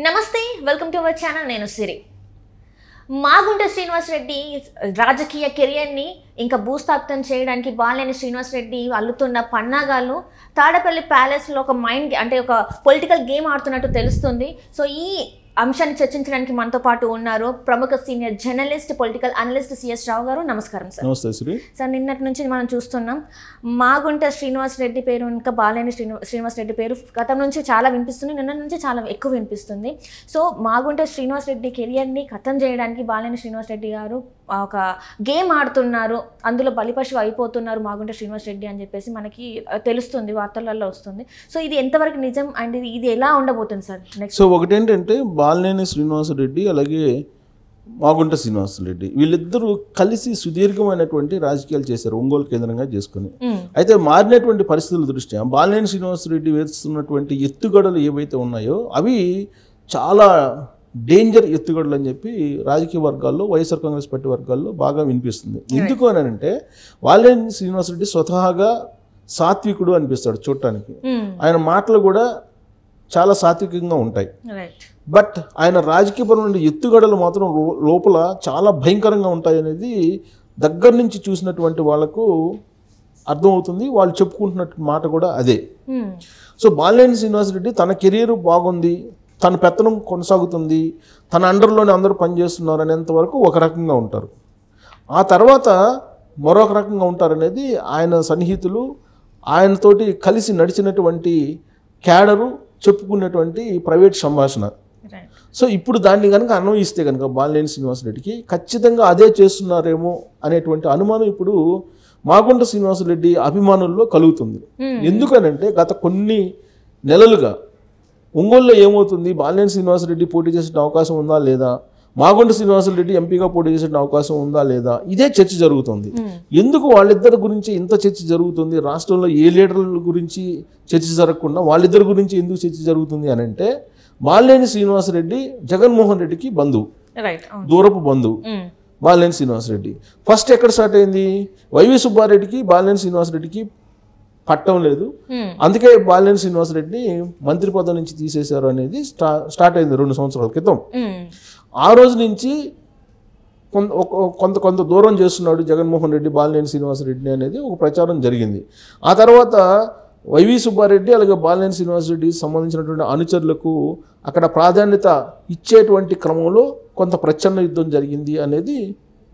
నమస్తే welcome to our channel నేను సిరి మాగుంట శ్రీనివాస్ రెడ్డి రాజకీయ కెరియర్ని ఇంకా భూస్థాపితం చేయడానికి బాలినేని శ్రీనివాస్ రెడ్డి అల్లుతున్న పన్నాగాలు తాడపల్లి ప్యాలెస్లో ఒక మైండ్ అంటే ఒక పొలిటికల్ గేమ్ ఆడుతున్నట్టు తెలుస్తుంది. సో ఈ అంశాన్ని చర్చించడానికి మనతో పాటు ఉన్నారు ప్రముఖ senior journalist political analyst C S Rao గారు. నమస్కారం సార్. నమస్తే శ్రీ. సార్, నిన్నటి నుంచి మనం చూస్తున్నాం మాగుంట శ్రీనివాస్ రెడ్డి పేరు ఇంకా బాలినేని శ్రీనివాస్ రెడ్డి పేరు గతం నుంచి చాలా వినిపిస్తుంది, నిన్న నుంచి చాలా ఎక్కువ వినిపిస్తుంది. సో మాగుంట శ్రీనివాస్ రెడ్డి కెరియర్ని ఖతం చేయడానికి బాలినేని శ్రీనివాస్ రెడ్డి గారు ఒక గేమ్ ఆడుతున్నారు, అందులో బలిపశువు అయిపోతున్నారు మాగుంట శ్రీనివాస్ రెడ్డి అని చెప్పేసి మనకి తెలుస్తుంది, వార్తలలో వస్తుంది. సో ఇది ఎంతవరకు నిజం అండ్ ఇది ఎలా ఉండబోతుంది సార్ నెక్స్ట్? సో ఒకటేంటంటే బాలినేని శ్రీనివాస్ రెడ్డి అలాగే మాగుంట శ్రీనివాస్ రెడ్డి వీళ్ళిద్దరూ కలిసి సుదీర్ఘమైనటువంటి రాజకీయాలు చేశారు ఒంగోలు కేంద్రంగా చేసుకుని. అయితే మారినటువంటి పరిస్థితుల దృష్ట్యా బాలినేని శ్రీనివాస్ రెడ్డి వేస్తున్నటువంటి ఎత్తుగడలు ఏవైతే ఉన్నాయో అవి చాలా డేంజర్ ఎత్తుగడలు అని చెప్పి రాజకీయ వర్గాల్లో వైఎస్ఆర్ కాంగ్రెస్ పార్టీ వర్గాల్లో బాగా వినిపిస్తుంది. ఎందుకు అని అంటే బాలినేని శ్రీనివాస్ రెడ్డి స్వతహాగా సాత్వికుడు అనిపిస్తాడు చూడటానికి, ఆయన మాటలు కూడా చాలా సాత్వికంగా ఉంటాయి. బట్ ఆయన రాజకీయపరమైన ఎత్తుగడలు మాత్రం లోపల చాలా భయంకరంగా ఉంటాయి అనేది దగ్గర నుంచి చూసినటువంటి వాళ్ళకు అర్థమవుతుంది. వాళ్ళు చెప్పుకుంటున్నట్టు మాట కూడా అదే. సో బాలినేని శ్రీనివాస్ రెడ్డి తన కెరీర్ బాగుంది, తన పెత్తనం కొనసాగుతుంది, తన అండర్లోనే అందరూ పనిచేస్తున్నారు అనేంత వరకు ఒక రకంగా ఉంటారు. ఆ తర్వాత మరొక రకంగా ఉంటారనేది ఆయన సన్నిహితులు, ఆయనతోటి కలిసి నడిచినటువంటి క్యాడరు చెప్పుకున్నటువంటి ప్రైవేట్ సంభాషణ. సో ఇప్పుడు దాన్ని కనుక అన్వయిస్తే కనుక బాలినేని శ్రీనివాస్ రెడ్డికి ఖచ్చితంగా అదే చేస్తున్నారేమో అనేటువంటి అనుమానం ఇప్పుడు మాగుంట శ్రీనివాస్ రెడ్డి అభిమానుల్లో కలుగుతుంది. ఎందుకనంటే గత కొన్ని నెలలుగా ఒంగోలులో ఏమవుతుంది, బాలినేని శ్రీనివాస్ రెడ్డి పోటీ చేసే అవకాశం ఉందా లేదా, మాగుంట శ్రీనివాస్ రెడ్డి ఎంపీగా పోటీ చేసే అవకాశం ఉందా లేదా, ఇదే చర్చ జరుగుతుంది. ఎందుకు వాళ్ళిద్దరి గురించి ఇంత చర్చ జరుగుతుంది? రాష్ట్రంలో ఏ లీడర్ల గురించి చర్చ జరగకుండా వాళ్ళిద్దరి గురించి ఎందుకు చర్చ జరుగుతుంది అని అంటే బాలినేని శ్రీనివాస్ రెడ్డి జగన్మోహన్ రెడ్డికి బంధువు, దూరపు బంధువు బాలినేని శ్రీనివాస్ రెడ్డి. ఫస్ట్ ఎక్కడ స్టార్ట్ అయింది? వైవి సుబ్బారెడ్డికి బాలినేని శ్రీనివాస్ రెడ్డికి పట్టం లేదు, అందుకే బాలినేని శ్రీనివాస్ రెడ్డిని మంత్రి పదవి నుంచి తీసేశారు అనేది స్టార్ట్ అయింది 2 సంవత్సరాల క్రితం. ఆ రోజు నుంచి కొంత దూరం చేస్తున్నాడు జగన్మోహన్ రెడ్డి బాలినేని శ్రీనివాస్ రెడ్డి అనేది ఒక ప్రచారం జరిగింది. ఆ తర్వాత వైవి సుబ్బారెడ్డి అలాగే బాలినేని శ్రీనివాస్ రెడ్డికి సంబంధించినటువంటి అనుచరులకు అక్కడ ప్రాధాన్యత ఇచ్చేటువంటి క్రమంలో కొంత ప్రచ్ఛన్న యుద్ధం జరిగింది అనేది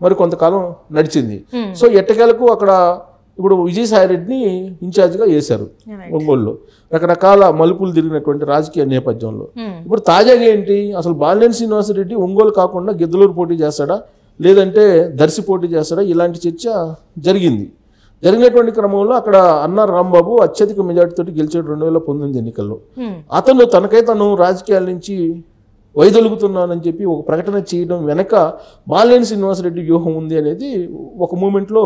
మరి కొంతకాలం నడిచింది. సో ఎట్టకేలకు అక్కడ ఇప్పుడు విజయసాయిరెడ్డిని ఇన్ఛార్జిగా వేశారు ఒంగోలులో, రకరకాల మలుపులు తిరిగినటువంటి రాజకీయ నేపథ్యంలో. ఇప్పుడు తాజాగా ఏంటి, అసలు బాలినేని శ్రీనివాస్ రెడ్డి ఒంగోలు కాకుండా గిద్దలూరు పోటీ చేస్తాడా లేదంటే దర్శి పోటీ చేస్తాడా, ఇలాంటి చర్చ జరిగినటువంటి క్రమంలో అక్కడ అన్నార్ రాంబాబు అత్యధిక మెజార్టీతో గెలిచాడు 2019 ఎన్నికల్లో. అతను తనకై తను రాజకీయాల నుంచి వైదొలుగుతున్నానని చెప్పి ఒక ప్రకటన చేయడం వెనక బాలినేని శ్రీనివాస్ రెడ్డి వ్యూహం ఉంది అనేది ఒక మూమెంట్లో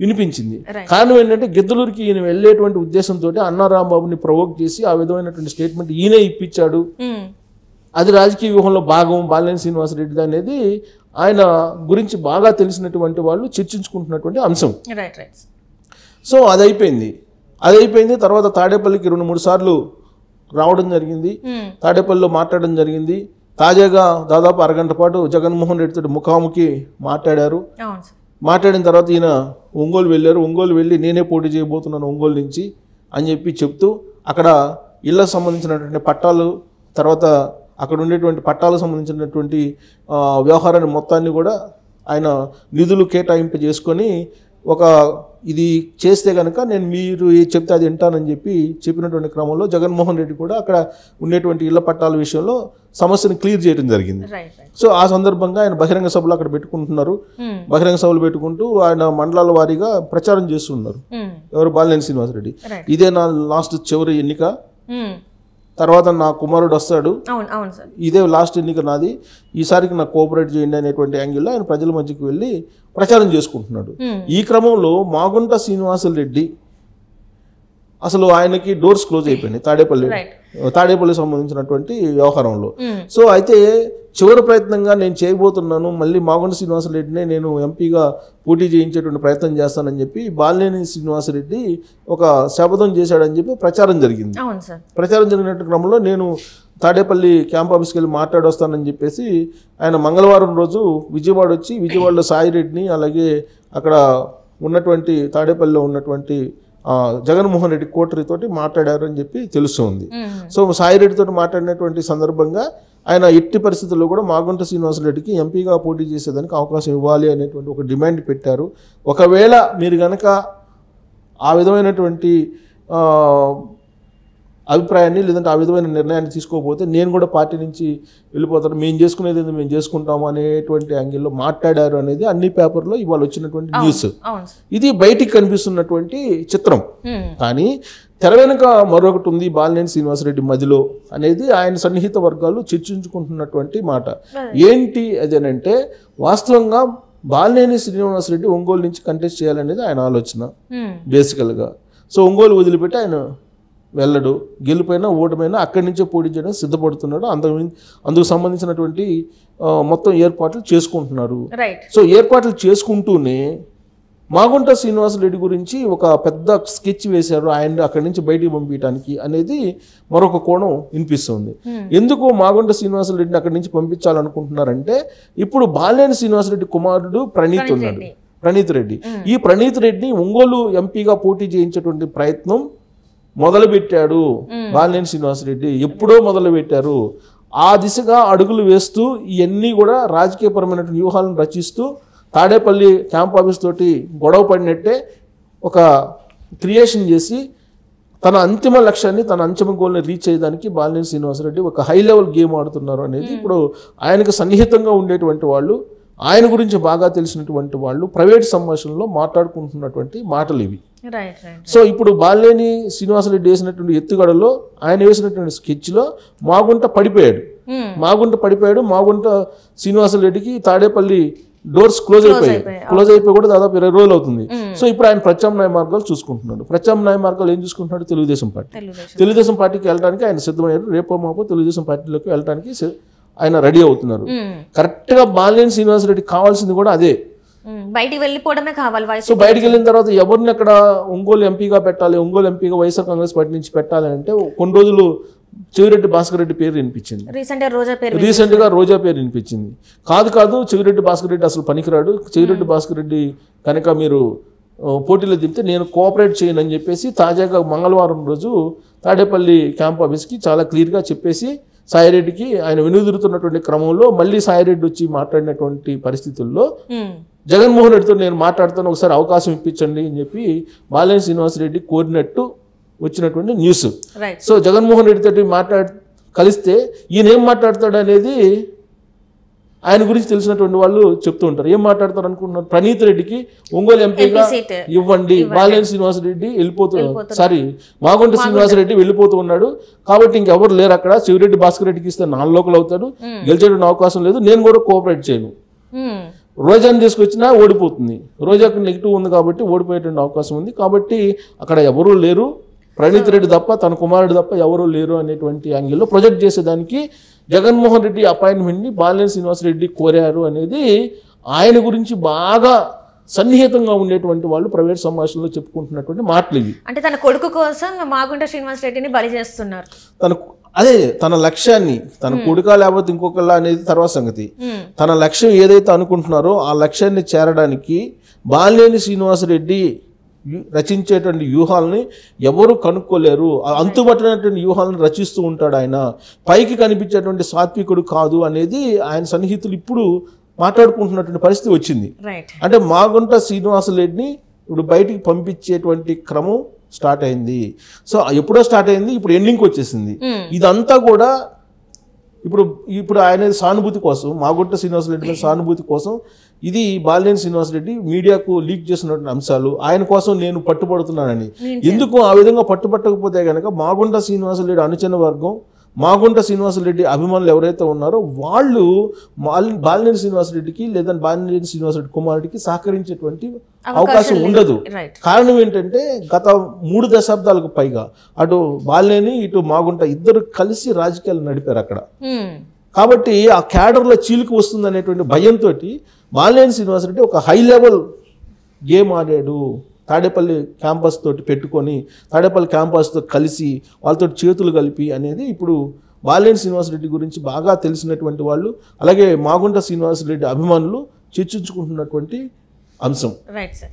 వినిపించింది. కారణం ఏంటంటే గిద్దలూరుకి ఈయన వెళ్ళేటువంటి ఉద్దేశంతో అన్నార్ రాంబాబుని ప్రొవోక్ చేసి ఆ విధమైనటువంటి స్టేట్మెంట్ ఈయనే ఇప్పించాడు, అది రాజకీయ వ్యూహంలో భాగం బాలినేని శ్రీనివాస్ రెడ్డి అనేది ఆయన గురించి బాగా తెలిసినటువంటి వాళ్ళు చర్చించుకుంటున్నటువంటి అంశం. సో అది అయిపోయింది. తర్వాత తాడేపల్లికి 2-3 సార్లు రావడం జరిగింది, తాడేపల్లిలో మాట్లాడడం జరిగింది. తాజాగా దాదాపు అరగంట పాటు జగన్మోహన్ రెడ్డితో ముఖాముఖి మాట్లాడారు. మాట్లాడిన తర్వాత ఈయన ఒంగోలు వెళ్ళారు. ఒంగోలు వెళ్ళి నేనే పోటీ చేయబోతున్నాను ఒంగోలు నుంచి అని చెప్పి చెప్తూ అక్కడ ఇళ్లకు సంబంధించినటువంటి పట్టాలు, తర్వాత అక్కడ ఉండేటువంటి పట్టాలకు సంబంధించినటువంటి వ్యవహారాన్ని మొత్తాన్ని కూడా ఆయన నిధులు కేటాయింపు చేసుకొని ఒక ఇది చేస్తే కనుక నేను మీరు చెప్తే అది వింటానని చెప్పినటువంటి క్రమంలో జగన్మోహన్ రెడ్డి కూడా అక్కడ ఉండేటువంటి ఇళ్ల పట్టాల విషయంలో సమస్యను క్లియర్ చేయడం జరిగింది. సో ఆ సందర్భంగా ఆయన బహిరంగ సభలు అక్కడ పెట్టుకుంటున్నారు. బహిరంగ సభలు పెట్టుకుంటూ ఆయన మండలాల వారీగా ప్రచారం చేస్తున్నారు. ఎవరు? బాలినేని శ్రీనివాస్ రెడ్డి. ఇదే నా లాస్ట్ చివరి ఎన్నిక, తర్వాత నా కుమారుడు వస్తాడు, ఇదే లాస్ట్ ఎన్నిక నాది, ఈసారికి నాకు కోఆపరేట్ చేయండి అనేటువంటి యాంగిల్లో ఆయన ప్రజల మధ్యకి వెళ్ళి ప్రచారం చేసుకుంటున్నాడు. ఈ క్రమంలో మాగుంట శ్రీనివాసులు రెడ్డి అసలు ఆయనకి డోర్స్ క్లోజ్ అయిపోయినాయి తాడేపల్లి సంబంధించినటువంటి వ్యవహారంలో. సో అయితే చివరి ప్రయత్నంగా నేను చేయబోతున్నాను, మళ్ళీ మాగుంట శ్రీనివాసరెడ్డినే నేను ఎంపీగా పోటీ చేయించేటువంటి ప్రయత్నం చేస్తానని చెప్పి బాలినేని శ్రీనివాసరెడ్డి ఒక శపథం చేశాడని చెప్పి ప్రచారం జరిగింది. ప్రచారం జరిగినట్టు క్రమంలో నేను తాడేపల్లి క్యాంప్ ఆఫీస్కి వెళ్ళి మాట్లాడొస్తానని చెప్పేసి ఆయన మంగళవారం రోజు విజయవాడ వచ్చి విజయవాడలో సాయిరెడ్డిని అలాగే అక్కడ ఉన్నటువంటి తాడేపల్లిలో ఉన్నటువంటి జగన్మోహన్ రెడ్డి కోటరీతోటి మాట్లాడారు అని చెప్పి తెలుస్తుంది. సో సాయిరెడ్డితో మాట్లాడినటువంటి సందర్భంగా ఆయన ఎట్టి పరిస్థితుల్లో కూడా మాగుంట శ్రీనివాసరెడ్డికి ఎంపీగా పోటీ చేసేదానికి అవకాశం ఇవ్వాలి అనేటువంటి ఒక డిమాండ్ పెట్టారు. ఒకవేళ మీరు కనుక ఆ విధమైనటువంటి అభిప్రాయాన్ని లేదంటే ఆ విధమైన నిర్ణయాన్ని తీసుకోకపోతే నేను కూడా పార్టీ నుంచి వెళ్ళిపోతాను, మేము చేసుకునేది మేము చేసుకుంటాము అనేటువంటి యాంగిల్లో మాట్లాడారు అనేది అన్ని పేపర్లో ఇవాళ వచ్చినటువంటి న్యూస్. ఇది బయటికి కనిపిస్తున్నటువంటి చిత్రం. కానీ తెర వెనుక మరొకటి ఉంది బాలినేని శ్రీనివాసరెడ్డి మదిలో అనేది ఆయన సన్నిహిత వర్గాలు చర్చించుకుంటున్నటువంటి మాట. ఏంటి అదేనంటే వాస్తవంగా బాలినేని శ్రీనివాసరెడ్డి ఒంగోలు నుంచి కంటెస్ట్ చేయాలనేది ఆయన ఆలోచన బేసికల్గా. సో ఒంగోలు వదిలిపెట్టి ఆయన వెళ్ళడు, గెలిపోయినా ఓటమైనా అక్కడి నుంచే పోటీ చేయడానికి సిద్ధపడుతున్నాడు. అందుకు సంబంధించినటువంటి మొత్తం ఏర్పాట్లు చేసుకుంటున్నారు. సో ఏర్పాట్లు చేసుకుంటూనే మాగుంట శ్రీనివాసరెడ్డి గురించి ఒక పెద్ద స్కెచ్ వేశారు ఆయన అక్కడి నుంచి బయటికి పంపించడానికి అనేది మరొక కోణం వినిపిస్తుంది. ఎందుకు మాగుంట శ్రీనివాసరెడ్డిని అక్కడి నుంచి పంపించాలనుకుంటున్నారంటే ఇప్పుడు బాలినేని శ్రీనివాసరెడ్డి కుమారుడు ప్రణీత్ ఉన్నాడు, ప్రణీత్ రెడ్డి. ఈ ప్రణీత్ రెడ్డిని ఒంగోలు ఎంపీగా పోటీ చేయించేటువంటి ప్రయత్నం మొదలుపెట్టాడు బాలినేని శ్రీనివాసరెడ్డి, ఎప్పుడో మొదలుపెట్టారు. ఆ దిశగా అడుగులు వేస్తూ ఇవన్నీ కూడా రాజకీయపరమైన వ్యూహాలను రచిస్తూ తాడేపల్లి క్యాంప్ ఆఫీస్ తోటి గొడవ పడినట్టే ఒక క్రియేషన్ చేసి తన అంతిమ లక్ష్యాన్ని తన అంతిమ గోల్ని రీచ్ అయ్యేదానికి బాలినేని శ్రీనివాసరెడ్డి ఒక హై లెవెల్ గేమ్ ఆడుతున్నారు అనేది ఇప్పుడు ఆయనకు సన్నిహితంగా ఉండేటువంటి వాళ్ళు, ఆయన గురించి బాగా తెలిసినటువంటి వాళ్ళు ప్రైవేట్ సంభాషణలో మాట్లాడుకుంటున్నటువంటి మాటలు ఇవి. సో ఇప్పుడు బాలినేని శ్రీనివాసరెడ్డి వేసినటువంటి ఎత్తుగడలో ఆయన వేసినటువంటి స్కెచ్లో మాగుంట పడిపోయాడు. మాగుంట శ్రీనివాసరెడ్డికి తాడేపల్లి డోర్స్ క్లోజ్ అయిపోయి కూడా దాదాపు 20 రోజులు అవుతుంది. సో ఇప్పుడు ఆయన ప్రత్యామ్నాయ మార్గాలు చూసుకుంటున్నాడు. ప్రత్యామ్నాయ మార్గాలు ఏం చూసుకుంటున్నాడు? తెలుగుదేశం పార్టీకి వెళ్ళడానికి ఆయన సిద్ధమయ్యారు. రేపో మాపో తెలుగుదేశం పార్టీలోకి వెళ్ళడానికి ఆయన రెడీ అవుతున్నారు. కరెక్ట్గా బాలినేని శ్రీనివాసరెడ్డి కావాల్సింది కూడా అదే, బయటికి వెళ్ళిపోవడమే కావాలి. సో బయటికి వెళ్ళిన తర్వాత ఎవరిని అక్కడ ఒంగోలు ఎంపీగా పెట్టాలి, ఒంగోలు ఎంపీగా వైఎస్ఆర్ కాంగ్రెస్ పార్టీ నుంచి పెట్టాలి అంటే కొన్ని రోజులు చెవిరెడ్డి భాస్కర్ రెడ్డి పేరు వినిపించింది, రీసెంట్ గా రోజా పేరు వినిపించింది. కాదు చెవిరెడ్డి భాస్కర్ రెడ్డి అసలు పనికిరాడు, చెవిరెడ్డి భాస్కర్ రెడ్డి కనుక మీరు పోటీలో దిగితే నేను కోఆపరేట్ చేయను అని చెప్పేసి తాజాగా మంగళవారం రోజు తాడేపల్లి క్యాంప్ ఆఫీస్కి చాలా క్లియర్గా చెప్పేసి సాయిరెడ్డికి ఆయన వెనుదిరుతున్నటువంటి క్రమంలో మళ్ళీ సాయిరెడ్డి వచ్చి మాట్లాడినటువంటి పరిస్థితుల్లో జగన్మోహన్ రెడ్డితో నేను మాట్లాడుతాను, ఒకసారి అవకాశం ఇప్పించండి అని చెప్పి బాలినేని శ్రీనివాసరెడ్డి కోరినట్టు వచ్చినటువంటి న్యూస్. సో జగన్మోహన్ రెడ్డి తోటి కలిస్తే ఈయన ఏం మాట్లాడతాడు అనేది ఆయన గురించి తెలిసినటువంటి వాళ్ళు చెప్తూ ఉంటారు. ఏం మాట్లాడతారు అనుకుంటున్నారు? ప్రణీత్ రెడ్డికి ఒంగోలు ఎంపీగా ఇవ్వండి, బాలినేని శ్రీనివాసరెడ్డి మాగుంట శ్రీనివాసరెడ్డి వెళ్ళిపోతూ ఉన్నాడు కాబట్టి ఇంకెవరు లేరు అక్కడ, చెవిరెడ్డి భాస్కర్ రెడ్డికి ఇస్తే 4 లోకల్ అవుతాడు, గెలిచేటువంటి అవకాశం లేదు, నేను కూడా కోఆపరేట్ చేయను. రోజాని తీసుకొచ్చినా ఓడిపోతుంది, రోజాకు నెగిటివ్ ఉంది కాబట్టి ఓడిపోయేటువంటి అవకాశం ఉంది, కాబట్టి అక్కడ ఎవరూ లేరు, ప్రణీత్ రెడ్డి తప్ప తన కుమారుడు తప్ప ఎవరూ లేరు అనేటువంటి యాంగిల్లో ప్రొజెక్ట్ చేసేదానికి జగన్మోహన్ రెడ్డి అపాయింట్మెంట్ని బాలినేని శ్రీనివాసరెడ్డి కోరారు అనేది ఆయన గురించి బాగా సన్నిహితంగా ఉండేటువంటి వాళ్ళు ప్రైవేట్ సంభాషణలో చెప్పుకుంటున్నటువంటి మాటలు ఇవి. అంటే తన కొడుకు కోసం మాగుంట శ్రీనివాసరెడ్డిని బలి చేస్తున్నారు. తన లక్ష్యాన్ని, తన కొడుకా లేకపోతే ఇంకొకలా అనేది తర్వాత సంగతి, తన లక్ష్యం ఏదైతే అనుకుంటున్నారో ఆ లక్ష్యాన్ని చేరడానికి బాలినేని శ్రీనివాసరెడ్డి రచించేటువంటి వ్యూహాలని ఎవరు కనుక్కోలేరు. అంతుబట్టినటువంటి వ్యూహాలను రచిస్తూ ఉంటాడు ఆయన. పైకి కనిపించేటువంటి సాత్వికుడు కాదు అనేది ఆయన సన్నిహితులు ఇప్పుడు మాట్లాడుకుంటున్నటువంటి పరిస్థితి వచ్చింది. అంటే మాగుంట శ్రీనివాసరెడ్డిని ఇప్పుడు బయటికి పంపించేటువంటి క్రమం స్టార్ట్ అయింది. సో ఎప్పుడో స్టార్ట్ అయింది, ఇప్పుడు ఎండింగ్కి వచ్చేసింది. ఇదంతా కూడా ఇప్పుడు ఆయన సానుభూతి కోసం, మాగుంట శ్రీనివాసరెడ్డి మీద సానుభూతి కోసం ఇది బాలినేని శ్రీనివాసరెడ్డి మీడియాకు లీక్ చేసినటువంటి అంశాలు, ఆయన కోసం నేను పట్టుబడుతున్నానని. ఎందుకు ఆ విధంగా పట్టుబట్టకపోతే కనుక మాగుంట శ్రీనివాసరెడ్డి అనుచర వర్గం, మాగుంట శ్రీనివాసరెడ్డి అభిమానులు ఎవరైతే ఉన్నారో వాళ్ళు బాలినేని శ్రీనివాసరెడ్డికి లేదా బాలినేని శ్రీనివాసరెడ్డి కుమారుడికి సహకరించేటువంటి అవకాశం ఉండదు. కారణం ఏంటంటే గత 3 దశాబ్దాలకు పైగా అటు బాలినేని ఇటు మాగుంట ఇద్దరు కలిసి రాజకీయాలు నడిపారు అక్కడ. కాబట్టి ఆ క్యాడర్లో చీలికి వస్తుంది అనేటువంటి భయంతో బాలినేని శ్రీనివాసరెడ్డి ఒక హై లెవెల్ గేమ్ ఆడాడు. తాడేపల్లి క్యాంపస్ తోటి పెట్టుకొని తాడేపల్లి క్యాంపస్తో కలిసి వాళ్ళతో చేతులు కలిపి అనేది ఇప్పుడు బాలినేని శ్రీనివాసరెడ్డి గురించి బాగా తెలిసినటువంటి వాళ్ళు అలాగే మాగుంట శ్రీనివాసరెడ్డి అభిమానులు చర్చించుకుంటున్నటువంటి అంశం. Right sir.